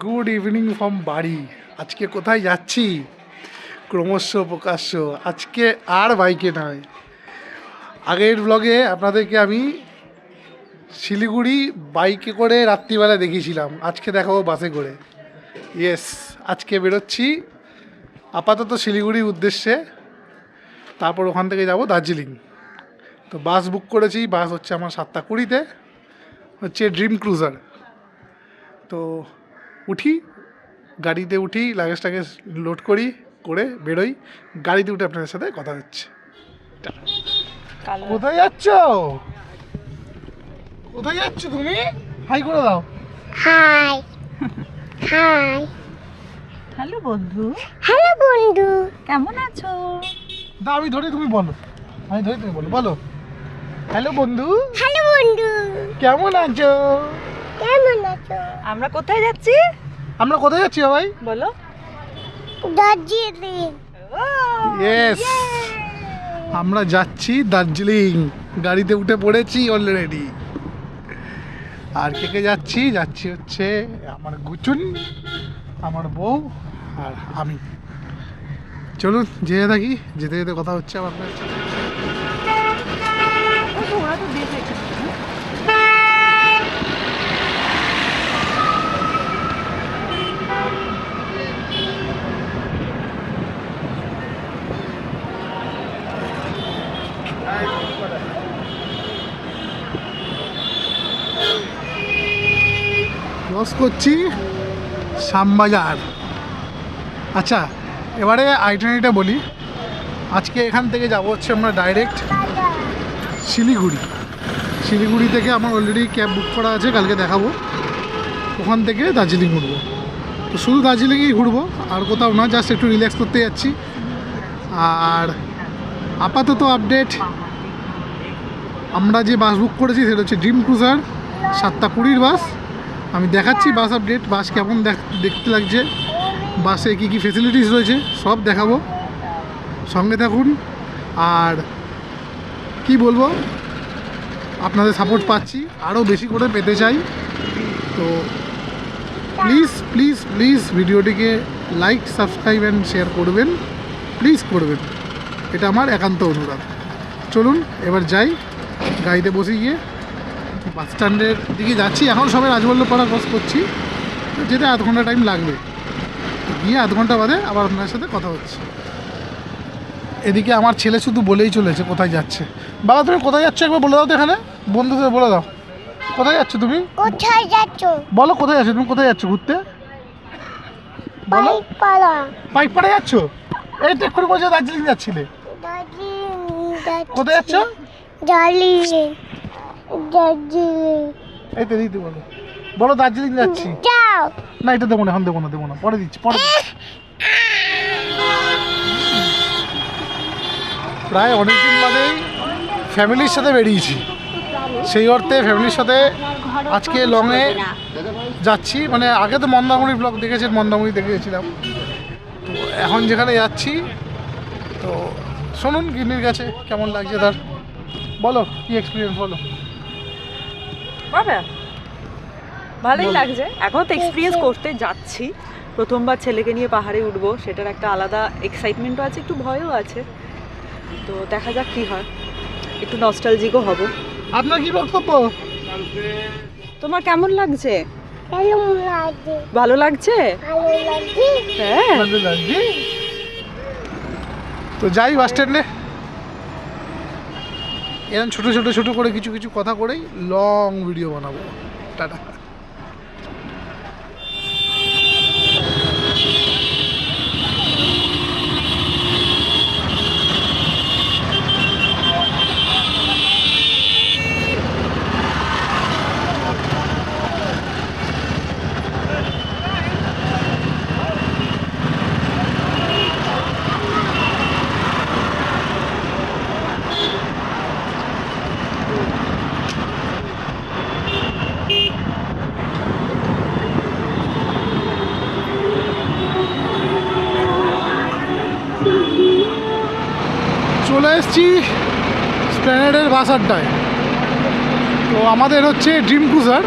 Good evening from বাড়ি। আজকে কোথায় যাচ্ছি ক্রমশ প্রকাশ্য, আজকে আর বাইকে নয়। আগের ব্লগে আপনাদেরকে আমি শিলিগুড়ি বাইকে করে রাত্রিবেলা দেখিয়েছিলাম, আজকে দেখাবো বাসে করে। ইয়েস, আজকে বেরোচ্ছি আপাতত শিলিগুড়ির উদ্দেশ্যে, তারপর ওখান থেকে যাব দার্জিলিং। তো বাস বুক করেছি, বাস হচ্ছে আমার 7:20-তে, হচ্ছে ড্রিম ক্রুজার। তো উঠি, গাড়িতে উঠি, লাগেজ টাগেজ লোড করি, করে বেরোই। গাড়িতে উঠে আপনাদের সাথে কথা হচ্ছে। কোথায় যাচ্ছ? কোথায় যাচ্ছ তুমি? হাই করে দাও। High high. হ্যালো বন্ধু। হ্যালো বন্ধু, কেমন আছো? দাও আমি ধরি, তুমি বলো। আমি ধরি, তুমি বলো। বলো হ্যালো বন্ধু। হ্যালো বন্ধু, কেমন আছো? কেমন আছো? আমরা কোথায় যাচ্ছি? আমরা কোথায় যাচ্ছি ভাই? বলো। দার্জিলিং। ইয়েস, আমরা যাচ্ছি দার্জিলিং। গাড়িতে উঠে পড়েছি অলরেডি। আর কে কে যাচ্ছি? যাচ্ছি হচ্ছে আমার গুচুন, আমার বউ আর আমি। চলুন যেতে থাকি, যেতে যেতে কথা হচ্ছে আবার আপনার সাথে। ক্রস করছি শ্যামবাজার। আচ্ছা, এবারে আইটেনারিটা বলি। আজকে এখান থেকে যাব হচ্ছে আমরা ডাইরেক্ট শিলিগুড়ি। শিলিগুড়ি থেকে আমার অলরেডি ক্যাব বুক করা আছে, কালকে দেখাবো। ওখান থেকে দার্জিলিং ঘুরবো। তো শুধু দার্জিলিংয়েই ঘুরবো, আর কোথাও না, জাস্ট একটু রিল্যাক্স করতে যাচ্ছি। আর আপাতত আপডেট, আমরা যে বাস বুক করেছি সেটা হচ্ছে ড্রিম ক্রুজার 7:20 বাস। আমি দেখাচ্ছি বাস আপডেট, বাস কেমন দেখতে লাগছে, বাসে কী কী ফেসিলিটিস রয়েছে সব দেখাবো, সঙ্গে থাকুন। আর কি বলবো, আপনাদের সাপোর্ট পাচ্ছি, আরও বেশি করে পেতে চাই। তো প্লিজ প্লিজ প্লিজ ভিডিওটিকে লাইক, সাবস্ক্রাইব অ্যান্ড শেয়ার করবেন, প্লিজ করবেন, এটা আমার একান্ত অনুরোধ। চলুন এবার যাই, গাড়িতে বসে গিয়ে বাস স্ট্যান্ডের দিকে যাচ্ছি। এখন সবাই রাজবল্লভপাড়া ক্রস করছি, যেতে আধ ঘন্টা টাইম লাগবে। গিয়ে আধ ঘন্টা বাদে আবার আপনার সাথে কথা হচ্ছে। এদিকে আমার ছেলে শুধু বলেই চলেছে কোথায় যাচ্ছে। বাবা তুমি কোথায় যাচ্ছ একবার বলে দাও তো, এখানে বন্ধুদের বলে দাও কোথায় যাচ্ছ তুমি। কোথায় যাচ্ছ? বলো কোথায় যাচ্ছ তুমি, কোথায় যাচ্ছ ঘুরতে বলো। পালা। পাইকপাড়া যাচ্ছ? এই তো এক্ষুনি বলছো দার্জিলিং যাচ্ছিলে। দার্জিলিং। কোথায় যাচ্ছ? দার্জিলিং। দার্জিলিং। এই তো দিদি বলো, বলো দার্জিলিং যাচ্ছি। যাও। না এটা দেবো না, এখন দেবো না, পরে দিচ্ছি, পরে দিচ্ছি। প্রায় অনেকদিন বাদেই ফ্যামিলির সাথে বেরিয়েছি, সেই অর্থে ফ্যামিলির সাথে আজকে লংয়ে যাচ্ছি। মানে আগে তো মন্দারমণি ব্লগ দেখেছেন, মন্দারমণি দেখে গেছিলাম। তো এখন যেখানে যাচ্ছি, তো শুনুন গিন্নির কাছে কেমন লাগছে তার, বলো কি এক্সপিরিয়েন্স বলো। বাবা ভালোই লাগছে, এখন তো এক্সপিরিয়েন্স করতে যাচ্ছি। প্রথমবার ছেলেকে নিয়ে পাহাড়ে উঠবো, সেটার একটা আলাদা এক্সাইটমেন্টও আছে, একটু ভয়ও আছে। তো দেখা যাক কি হয়, একটু নস্টালজিকও হব। আপনার কি বক্তব্য? তোমার কেমন লাগছে? ভালো লাগছে। ভালো লাগছে? ভালো লাগছে। হ্যাঁ। ভালো লাগছে। তো যাই বাস স্ট্যান্ডে, এরকম ছোটো ছোটো ছোটো করে কিছু কিছু কথা করেই লং ভিডিও বানাবো। টাটা। চলে এসেছি স্প্ল্যানেডের বাস আড্ডায়। তো আমাদের হচ্ছে ড্রিম ক্রুজার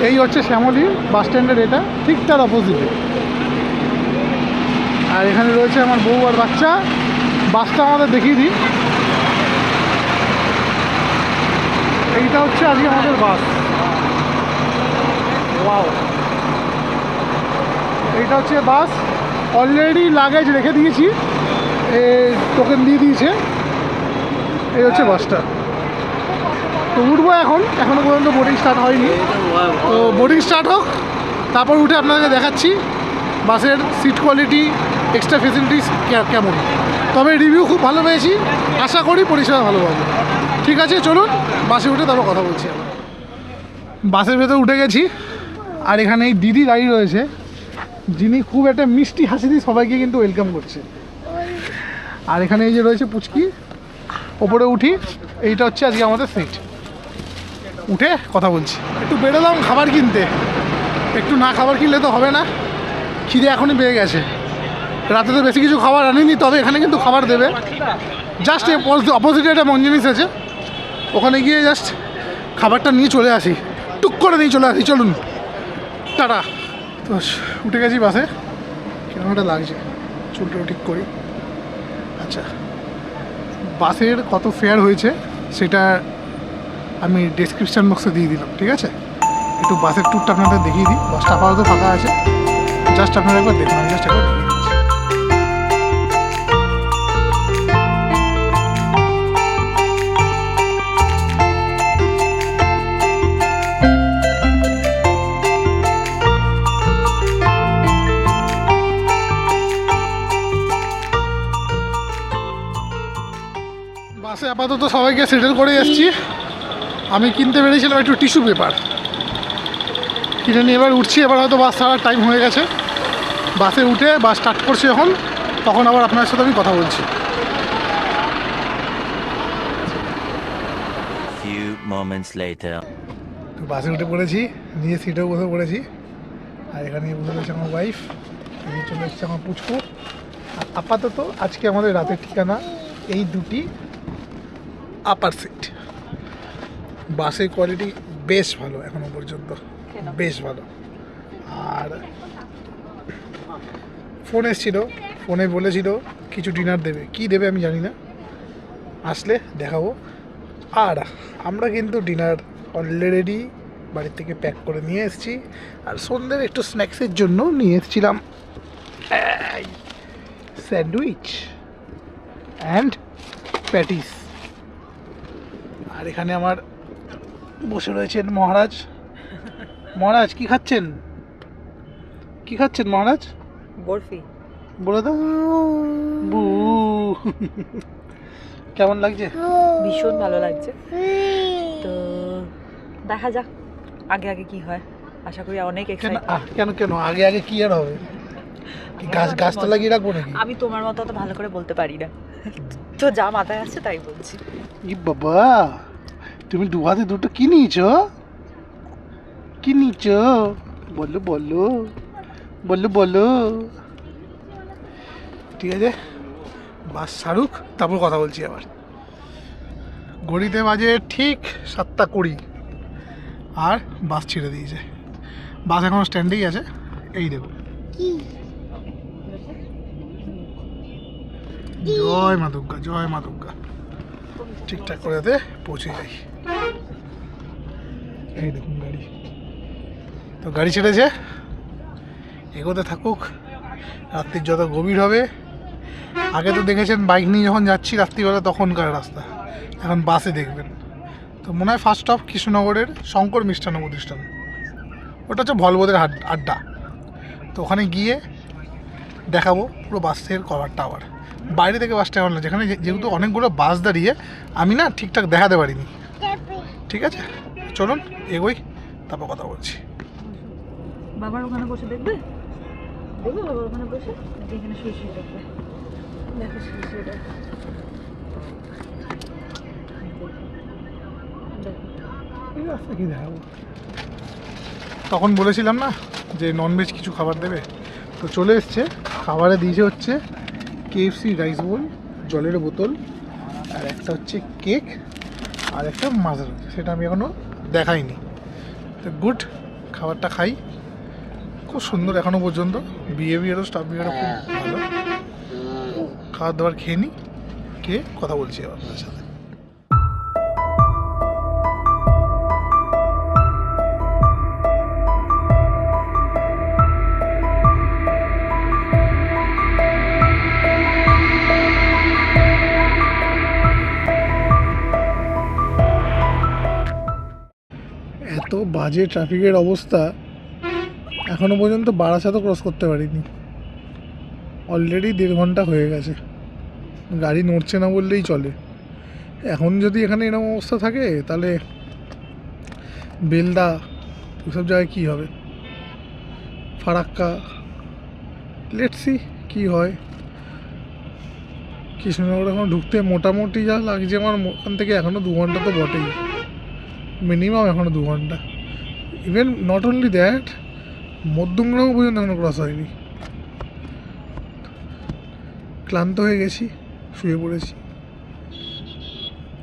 এই হচ্ছে শ্যামলী বাস স্ট্যান্ডের, এটা ঠিক তার অপোজিটে। আর এখানে রয়েছে আমার বউ আর বাচ্চা। বাসটা আমাদের দেখিয়ে দিই। এইটা হচ্ছে আজকে আমাদের বাস। ওয়াও, এইটা হচ্ছে বাস। অলরেডি লাগেজ রেখে দিয়েছি, টোকেন দিয়ে দিয়েছে। এই হচ্ছে বাসটা। তো উঠবো এখন, এখনও পর্যন্ত বোর্ডিং স্টার্ট হয়নি। তো বোর্ডিং স্টার্ট হোক, তারপর উঠে আপনাদেরকে দেখাচ্ছি বাসের সিট কোয়ালিটি, এক্সট্রা ফেসিলিটিস কেমন। তবে রিভিউ খুব ভালো পেয়েছি, আশা করি পরিষেবা ভালো পাবো। ঠিক আছে, চলুন বাসে উঠে তারপর কথা বলছি। বাসের ভেতর উঠে গেছি, আর এখানে এই দিদি দাঁড়িয়ে রয়েছে, যিনি খুব একটা মিষ্টি হাসি দিয়ে সবাইকে কিন্তু ওয়েলকাম করছে। আর এখানে এই যে রয়েছে পুচকি। ওপরে উঠি, এইটা হচ্ছে আজকে আমাদের সিট। উঠে কথা বলছি। একটু বেরোলাম খাবার কিনতে, একটু না খাবার কিনলে তো হবে না। খিদে এখনই পেয়ে গেছে। রাতে তো বেশি কিছু খাবার আনিনি, তবে এখানে কিন্তু খাবার দেবে। জাস্ট অপোজিটে একটা মঞ্জিনিস আছে, ওখানে গিয়ে জাস্ট খাবারটা নিয়ে চলে আসি, টুক করে নিয়ে চলে আসি। চলুন, টাটা। তো উঠে গেছি বাসে। কেমন একটা লাগছে, চুলটা ঠিক করি। আচ্ছা, বাসের কত ফেয়ার হয়েছে সেটা আমি ডেসক্রিপশান বক্সে দিয়ে দিলাম, ঠিক আছে? একটু বাসের ট্যুরটা আপনাদের দেখিয়ে দিই। বাসটা আপাতত ফাঁকা আছে, জাস্ট আপনারা একবার দেখুন। আমি জাস্ট একবার দেখিয়ে দিচ্ছি। বাসে আপাতত সবাইকে সেটেল করে এসেছি। আমি কিনতে পেরেছিলাম একটু টিস্যু পেপার, কিনে নিয়ে এবার উঠছি। এবার হয়তো বাস ছাড়ার টাইম হয়ে গেছে। বাসে উঠে বাস স্টার্ট করছি এখন, তখন আবার আপনার সাথে আমি কথা বলছি। Few moments later. তো বাসে উঠে পড়েছি, নিজে সিটেও বসে পড়েছি। আর এখানে বসে রয়েছে আমার ওয়াইফ, এই চলে এসেছে আমার পুচকু। আর আপাতত আজকে আমাদের রাতের ঠিকানা এই দুটি আপার সিট। বাসের কোয়ালিটি বেশ ভালো এখনো পর্যন্ত, বেশ ভালো। আর ফোন এসেছিলো, ফোনে বলেছিল কিছু ডিনার দেবে, কি দেবে আমি জানি না, আসলে দেখাবো। আর আমরা কিন্তু ডিনার অলরেডি বাড়ির থেকে প্যাক করে নিয়ে এসেছি। আর সন্ধ্যের একটু স্ন্যাক্সের জন্য নিয়ে এসেছিলাম স্যান্ডউইচ অ্যান্ড প্যাটিস। আর এখানে আমার বসে রয়েছেন মহারাজ। মহারাজ কি খাচ্ছেন, কি খাচ্ছেন মহারাজ? বরফি। বলে দাও বু। কেমন লাগছে? ভীষণ ভালো লাগছে। তো দেখা যাক আগে আগে কি হয়, আশা করি অনেক কেন এক্সাইটেড। কেন কেন আগে আগে কি আর হবে? কি গাছ তো লাগিয়ে রাখবো নাকি? আমি তোমার মতো অত ভালো করে বলতে পারি না, তো যা মাথায় আসছে তাই বলছি। ই বাবা, তুমি দু হাতে দুটো কি নিয়েছো? কি নিয়েছো? বলো বলো বলো বলো। ঠিক আছে, বাস ছাড়ুক তারপর কথা বলছি আবার। ঘড়িতে বাজে ঠিক 7:20 আর বাস ছেড়ে দিয়েছে। বাস এখনো স্ট্যান্ডেই আছে। এই দেখুন, জয় মা দুর্গা, জয় মা দুর্গা। ঠিকঠাক করে যাতে পৌঁছে যাই। এই দেখুন গাড়ি, তো গাড়ি ছেড়েছে, এগোতে থাকুক। রাত্রির যত গভীর হবে, আগে তো দেখেছেন বাইক নিয়ে যখন যাচ্ছি রাত্রিবেলা তখনকার রাস্তা, এখন বাসে দেখবেন। তো মনে হয় ফার্স্ট স্টপ কৃষ্ণনগরের শঙ্কর মিষ্টান্ন প্রতিষ্ঠান, ওটা হচ্ছে ভলবোদের আড্ডা। তো ওখানে গিয়ে দেখাবো পুরো বাসের কভার টাওয়ার, বাইরে থেকে বাসটা কেমন লাগছে। এখানে যেহেতু অনেকগুলো বাস দাঁড়িয়ে আমি না ঠিকঠাক দেখাতে পারিনি। ঠিক আছে, চলুন এগোই, তারপর কথা বলছি। বাবার ওখানে বসে দেখবে, দেখবে বাবার ওখানে বসে, নাকি এখানে শুয়ে শুয়ে দেখবে? দেখো শুয়ে শুয়ে দেখো। এই রাস্তা কি দেখাবো? তখন বলেছিলাম না যে ননভেজ কিছু খাবার দেবে, তো চলে এসছে। খাবারে দিয়েছে হচ্ছে KFC রাইস বোল, জলের বোতল, আর একটা হচ্ছে কেক, আর একটা মাছ রয়েছে, সেটা আমি এখনও দেখাইনি। তো গুড, খাবারটা খাই। খুব সুন্দর এখনো পর্যন্ত, বিহেভিয়ারও স্টাফ বিহেভিয়ারও খুব ভালো। খাবার দাবার খেয়ে নিই, খেয়ে কথা বলছি আবার আপনাদের সাথে। এত বাজে ট্রাফিকের অবস্থা, এখনো পর্যন্ত বারাসাতও ক্রস করতে পারিনি। অলরেডি 1.5 ঘন্টা হয়ে গেছে, গাড়ি নড়ছে না বললেই চলে। এখন যদি এখানে এরকম অবস্থা থাকে তাহলে বেলদা ওইসব জায়গায় কী হবে, ফারাক্কা, লেটস সি কী হয়। কৃষ্ণনগর এখন ঢুকতে মোটামুটি যা লাগছে আমার, ওখান থেকে এখনও 2 ঘন্টা তো বটেই, মিনিমাম এখনও 2 ঘন্টা। Even not only that, Madhyamgram পর্যন্ত এখনও ক্রস হয়নি। ক্লান্ত হয়ে গেছি, শুয়ে পড়েছি।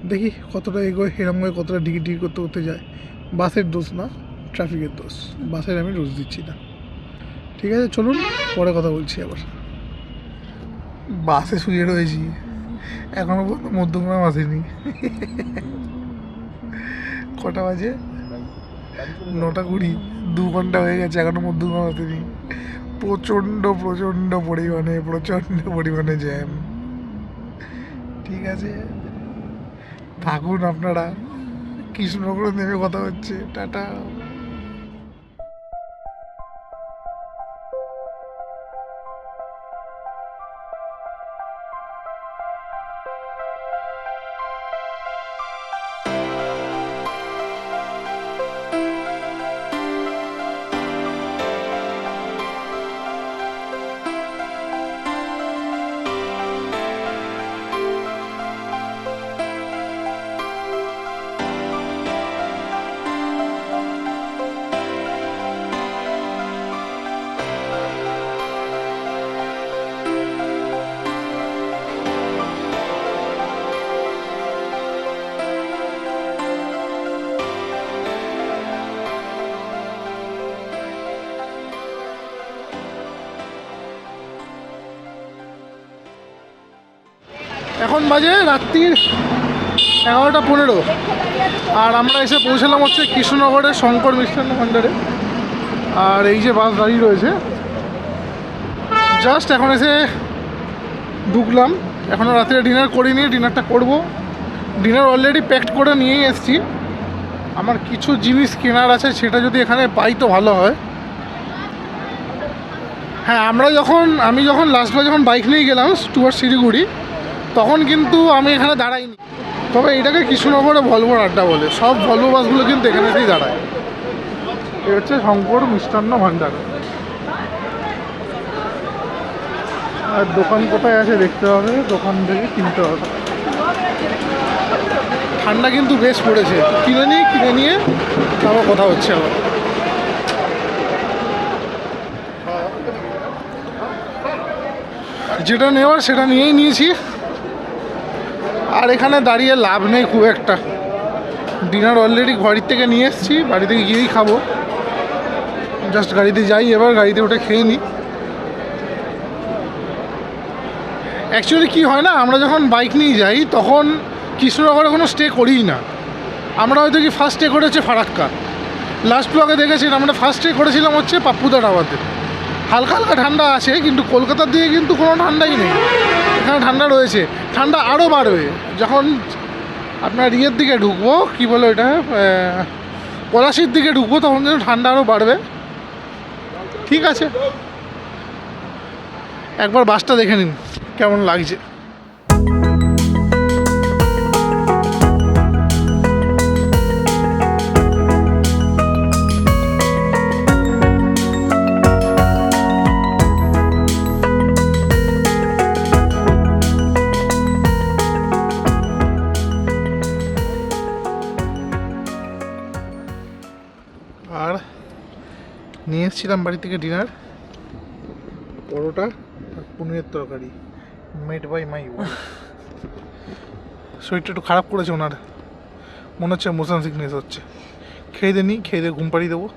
দেখি কতটা এগোয়, এরম হয়ে কতটা ডিগি করতে করতে যায়। বাসের দোষ না, ট্রাফিকের দোষ। বাসের আমি দোষ দিচ্ছি না। ঠিক আছে, চলুন পরে কথা বলছি আবার। বাসে শুয়ে রয়েছি, এখনও পর্যন্ত মধ্যমগ্রাম আসেনি। কটা বাজে? 9:20। 2 ঘন্টা হয়ে গেছে, এখনো মধ্যমগ্রাম আসেনি। প্রচণ্ড পরিমাণে জ্যাম। ঠিক আছে, থাকুন আপনারা, কৃষ্ণনগরে নেমে কথা হচ্ছে। টাটা। এখন বাজে রাত্রির 11:15, আর আমরা এসে পৌঁছালাম হচ্ছে কৃষ্ণনগরের শঙ্কর মিষ্টান্ন ভাণ্ডারে। আর এই যে বাস দাঁড়িয়ে রয়েছে, জাস্ট এখন এসে ঢুকলাম। এখনও রাত্রে ডিনার করিনি, ডিনারটা করব। ডিনার অলরেডি প্যাকড করে নিয়েই এসেছি। আমার কিছু জিনিস কেনার আছে, সেটা যদি এখানে পাই তো ভালো হয়। হ্যাঁ, আমি যখন লাস্টবার যখন বাইক নিয়ে গেলাম টুয়ার্ড শিলিগুড়ি, তখন কিন্তু আমি এখানে দাঁড়াইনি। তবে এটাকে কৃষ্ণনগরে ভলভোর আড্ডা বলে। সব ভলভো বাসগুলো কিন্তু এখানে এসেই দাঁড়ায়। এ হচ্ছে শঙ্কর মিষ্টান্ন ভাণ্ডার। আর দোকান কোথায় আছে দেখতে হবে, দোকান থেকে কিনতে হবে। ঠান্ডা কিন্তু বেশ পড়েছে, কিনে নিয়ে তারপর কথা হচ্ছে আবার। যেটা নেওয়ার সেটা নিয়েই নিয়েছি, আর এখানে দাঁড়িয়ে লাভ নেই খুব একটা। ডিনার অলরেডি বাড়ির থেকে নিয়ে এসেছি, বাড়ি থেকে গিয়েই খাবো। জাস্ট গাড়িতে যাই, এবার গাড়িতে উঠে খেয়ে নিই। অ্যাকচুয়ালি কী হয় না, আমরা যখন বাইক নিয়ে যাই তখন কৃষ্ণনগরে কোনো স্টে করিই না। আমরা হয়তো কি ফার্স্ট স্টে করেছে ফারাক্কা, লাস্ট ব্লগে দেখেছিলাম আমরা ফার্স্ট স্টে করেছিলাম হচ্ছে পাপ্পুদা ধাবাতে। হালকা হালকা ঠান্ডা আছে, কিন্তু কলকাতার দিকে কিন্তু কোনো ঠান্ডাই নেই। এখানে ঠান্ডা রয়েছে, ঠান্ডা আরও বাড়বে যখন আপনার ইয়ের দিকে ঢুকবো, কী বলে ওইটা, পলাশির দিকে ঢুকবো, তখন যেন ঠান্ডা আরও বাড়বে। ঠিক আছে, একবার বাসটা দেখে নিন কেমন লাগছে। আর নিয়ে এসেছিলাম বাড়ি থেকে ডিনার, পরোটা আর পনিরের তরকারি, মেড বাই মাই ওয়াইফ। শরীরটা একটু খারাপ করেছে ওনার, মনে হচ্ছে মোশন সিকনেস হচ্ছে। খেয়ে দিয়ে ঘুম পাড়িয়ে দেবো।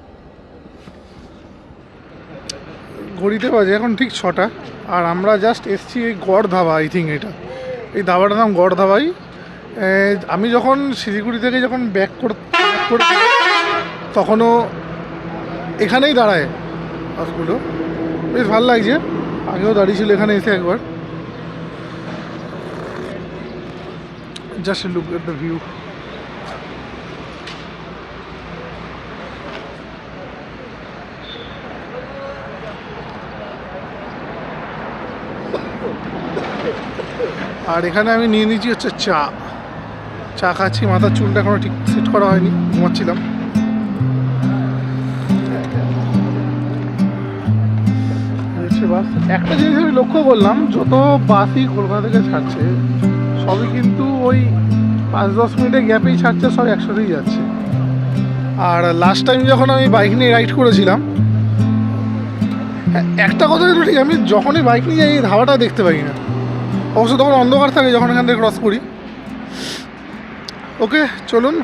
ঘড়িতে বাজে এখন ঠিক 6টা, আর আমরা জাস্ট এসছি এই গড় ধাবা, আই থিঙ্ক এটা এই ধাবাটার নাম গড় ধাবাই। আমি যখন শিলিগুড়ি থেকে যখন ব্যাক করে তখনও এখানেই দাঁড়ায় বাসগুলো, বেশ ভালো লাগছে। আগেও দাঁড়িয়েছিল এখানে এসে একবার। Just look at the view. আর এখানে আমি নিয়ে নিয়েছি হচ্ছে চা খাচ্ছি। মাথার চুলটা এখনো ঠিক সেট করা হয়নি, ঘুমাচ্ছিলাম। বাস একটা জিনিস আমি লক্ষ্য করলাম, যত বাসই কলকাতা থেকে ছাড়ছে সবই কিন্তু ওই 5-10 মিনিটের গ্যাপেই ছাড়ছে, সব একসাথেই যাচ্ছে। আর লাস্ট টাইম যখন আমি বাইক নিয়ে রাইড করেছিলাম, একটা কথা কিন্তু ঠিক, আমি যখনই বাইক নিয়ে যাই এই ধাবাটা দেখতে পাই না। অবশ্য তখন অন্ধকার থাকে যখন এখান থেকে ক্রস করি। ওকে চলুন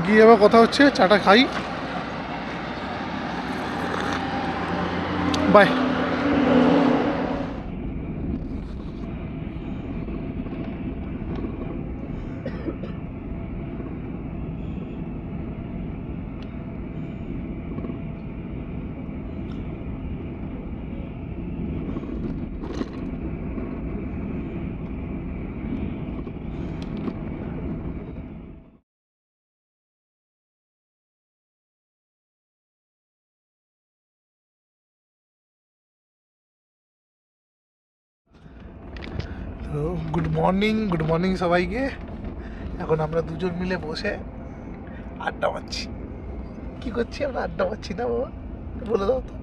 গিয়ে আবার কথা হচ্ছে, চাটা খাই, বাই। তো গুড মর্নিং সবাইকে। এখন আমরা দুজন মিলে বসে আড্ডা মারছি। কি করছি আমরা? আড্ডা মারছি না বাবা? বলে দাও তো,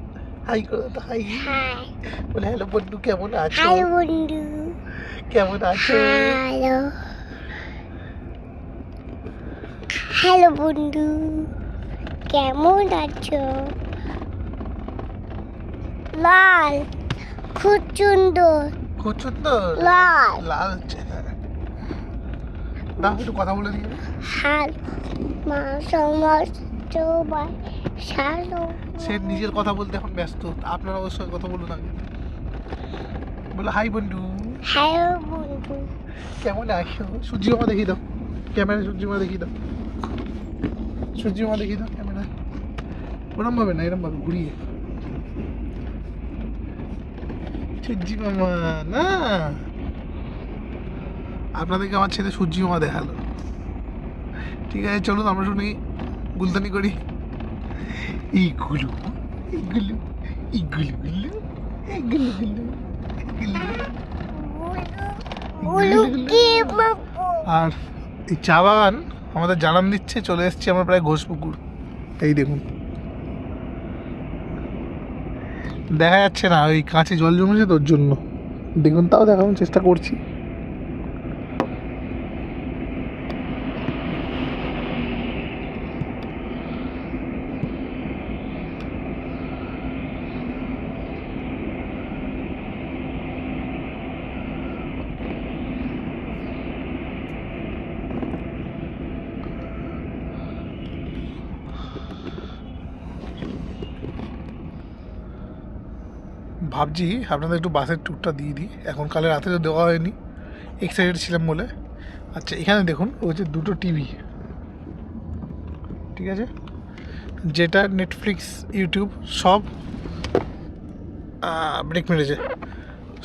হাই করে দাও তো, হাই। হাই বলে হ্যালো বন্ধু, কেমন আছো? হাই বন্ধু, কেমন আছো? হ্যালো হ্যালো বন্ধু, কেমন আছো? লাল, খুব সুন্দর খুব সুন্দর। লাল। লাল হচ্ছে, না একটু কথা বলে দিয়ে। হাল মা সমস্ত বাই সালো। সে নিজের কথা বলতে এখন ব্যস্ত, আপনারা ওর সঙ্গে কথা বলুন আগে। বলো হাই বন্ধু, হ্যালো বন্ধু, কেমন আছো? সূর্য মামা দেখিয়ে দাও ক্যামেরায়, সূর্য মামা দেখিয়ে দাও, সূর্য মামা দেখিয়ে দাও ক্যামেরায়। ওরম ভাবে না, এরম ভাবে ঘুরিয়ে। সূর্য মামা না, আপনাদেরকে আমার ছেলে সূর্য মামা দেখালো। ঠিক আছে চলুন আমরা শুনি, গুলতানি করি। এইগুলো এইগুলো এইগুলো গুলো এইগুলো গুলো এইগুলো। বলু কি বাবু? আর এই চা বাগান আমাদের জানান দিচ্ছে, চলে এসেছি আমরা প্রায় ঘোষপুকুর। এই দেখুন, দেখা যাচ্ছে না, ওই কাঁচে জল জমেছে তোর জন্য। দেখুন, তাও দেখানোর চেষ্টা করছি। ভাবছি আপনাদের একটু বাসের ট্যুরটা দিয়ে দিই, এখন কালে রাতে তো দেওয়া হয়নি, এক্সাইটেড ছিলাম বলে। আচ্ছা এখানে দেখুন হচ্ছে দুটো টিভি, ঠিক আছে, যেটা নেটফ্লিক্স ইউটিউব সব ব্রেক মেরেছে,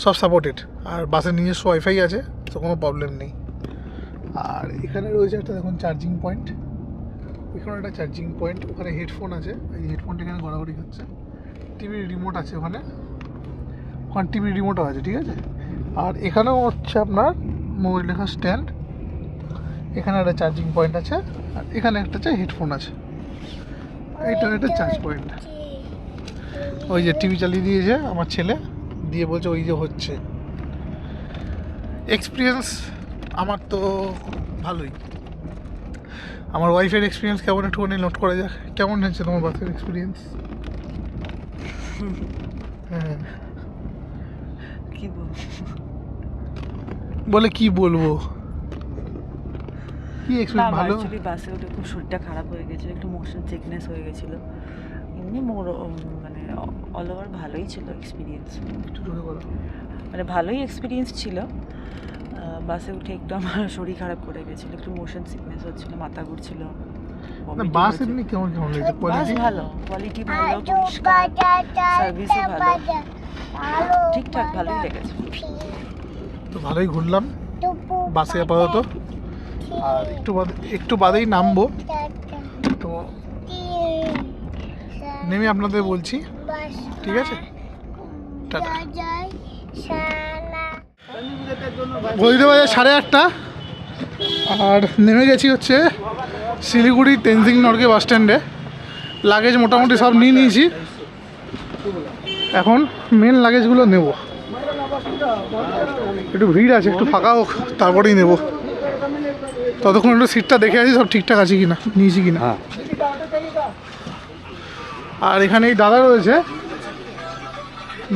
সব সাপোর্টেড। আর বাসের নিজস্ব ওয়াইফাই আছে, তো কোনো প্রবলেম নেই। আর এখানে রয়েছে একটা দেখুন চার্জিং পয়েন্ট, এখানে একটা চার্জিং পয়েন্ট, ওখানে হেডফোন আছে, এই হেডফোনটা এখানে গড়াগড়ি খাচ্ছে। টিভির রিমোট আছে ওখানে, ওখানে টিভির রিমোটও আছে, ঠিক আছে। আর এখানেও হচ্ছে আপনার মোবাইল লেখা স্ট্যান্ড, এখানে একটা চার্জিং পয়েন্ট আছে, আর এখানে একটা হেডফোন আছে, এইটা একটা চার্জ পয়েন্ট। ওই যে টিভি চালিয়ে দিয়েছে আমার ছেলে, দিয়ে বলছে ওই যে হচ্ছে। এক্সপিরিয়েন্স আমার তো ভালোই। আমার ওয়াইফের এক্সপিরিয়েন্স কেমন একটুখানি নোট করা যাক। কেমন হচ্ছে তোমার বাসের এক্সপিরিয়েন্স? হ্যাঁ, কি বলবো? বলে কি বলবো, কি না এক্সপিরিয়েন্স? ভালো। অ্যাকচুয়ালি বাসে উঠে খুব শরীরটা খারাপ হয়ে গেছে, একটু মোশন সিকনেস হয়ে গেছিলো। এমনি মানে অল ওভার ভালোই ছিল এক্সপিরিয়েন্স, একটু জোরে বলো। মানে ভালোই এক্সপিরিয়েন্স ছিল। বাসে উঠে একটু আমার শরীর খারাপ করে গেছিলো, একটু মোশন সিকনেস হচ্ছিলো, মাথা ঘুরছিল। না বাস এমনি কেমন কেমন লেগেছে? বাস কোয়ালিটি ভালো, কোয়ালিটি ভালো, পরিষ্কার, সার্ভিসও ভালো, ঠিকঠাক ভালোই লেগেছে। তো ভালোই ঘুরলাম বাসে আপাতত, আর একটু বাদেই নামবো। তো নেমে আপনাদের বলছি, ঠিক আছে? টাটা। বৈধ বাজার 8:30, আর নেমে গেছি হচ্ছে শিলিগুড়ি তেনজিং নর্গে বাস স্ট্যান্ডে। লাগেজ মোটামুটি সব নিয়ে নিয়েছি, এখন মেন লাগেজগুলো নেব। একটু ভিড় আছে, একটু ফাঁকা হোক তারপরেই নেব। ততক্ষণ একটু সিটটা দেখে আছি সব ঠিকঠাক আছে কিনা, নিয়েছি কিনা। আর এখানে এই দাদা রয়েছে,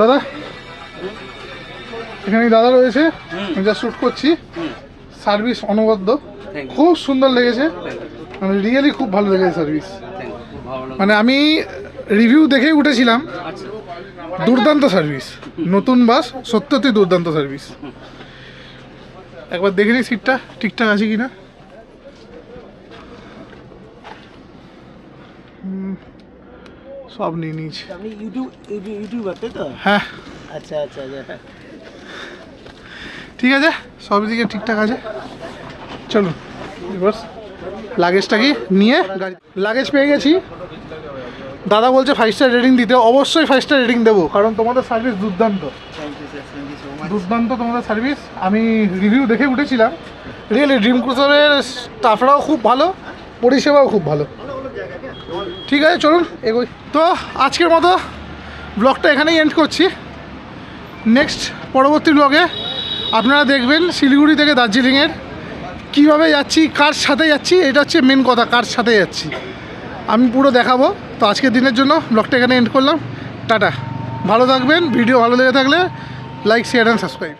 দাদা এখানে দাদা রয়েছে, আমি যা শ্যুট করছি। সার্ভিস অনবদ্য, খুব সুন্দর লেগেছে, মানে রিয়েলি খুব ভালো লেগেছে সার্ভিস। মানে আমি রিভিউ দেখেই উঠেছিলাম, দুর্দান্ত সার্ভিস। নতুন বাস, সত্যি দুর্দান্ত সার্ভিস। একবার দেখে নিই সিটটা ঠিকঠাক আছে কিনা। সব নিয়ে নিয়েছি। আপনি ইউটিউবার তাই তো? হ্যাঁ আচ্ছা আচ্ছা আচ্ছা। ঠিক আছে, সব দিকে ঠিকঠাক আছে। চলুন এবার লাগেজটা কি নিয়ে গাড়ি। লাগেজ পেয়ে গেছি। দাদা বলছে 5 স্টার রেটিং দিতে, অবশ্যই 5 স্টার রেটিং দেবো, কারণ তোমাদের সার্ভিস দুর্দান্ত, thank you sir, thank you so much. দুর্দান্ত তোমাদের সার্ভিস। আমি রিভিউ দেখে উঠেছিলাম, রিয়েলি ড্রিম ক্রুজারের স্টাফরাও খুব ভালো, পরিষেবাও খুব ভালো। ঠিক আছে চলুন এগোই। তো আজকের মতো ব্লগটা এখানেই এন্ড করছি। নেক্সট পরবর্তী ব্লগে আপনারা দেখবেন শিলিগুড়ি থেকে দার্জিলিংয়ের কীভাবে যাচ্ছি, কার সাথে যাচ্ছি, এটা হচ্ছে মেন কথা, কার সাথে যাচ্ছি আমি পুরো দেখাবো। তো আজকের দিনের জন্য ব্লগটা এখানে এন্ড করলাম। টাটা, ভালো থাকবেন। ভিডিও ভালো লেগে থাকলে লাইক, শেয়ার অ্যান্ড সাবস্ক্রাইব।